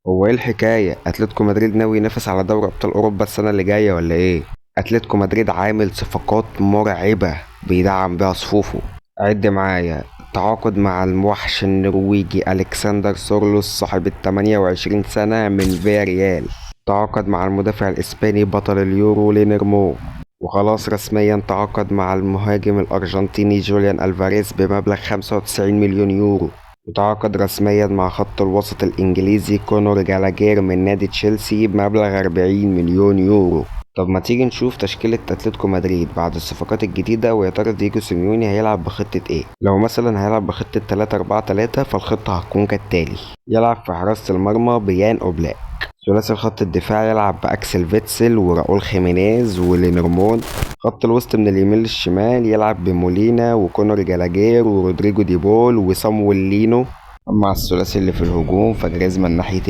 هو ايه الحكاية؟ اتلتيكو مدريد ناوي ينافس على دوري ابطال اوروبا السنة اللي جاية ولا ايه؟ اتلتيكو مدريد عامل صفقات مرعبة بيدعم بيها صفوفه. عد معايا: تعاقد مع الموحش النرويجي الكسندر سورلوس صاحب ال 28 سنة من فياريال. تعاقد مع المدافع الاسباني بطل اليورو لينيرمو. وخلاص رسميا تعاقد مع المهاجم الارجنتيني جوليان الفاريز بمبلغ 95 مليون يورو. وتعاقد رسميا مع خط الوسط الإنجليزي كونور جالاجير من نادي تشيلسي بمبلغ 40 مليون يورو. طب ما تيجي نشوف تشكيلة أتلتيكو مدريد بعد الصفقات الجديدة، ويا ترى دييجو سيميوني هيلعب بخطة ايه؟ لو مثلا هيلعب بخطة 3-4-3 فالخطة هتكون كالتالي: يلعب في حراسة المرمى بيان أوبلاك. ثلاثي الخط الدفاع يلعب بأكسل فيتسل وراؤول خيمينيز ولينرمون. خط الوسط من اليمين للشمال يلعب بمولينا وكونور جالاجير ورودريجو ديبول وصامويل لينو. أما على الثلاثي اللي في الهجوم فجريزمان ناحية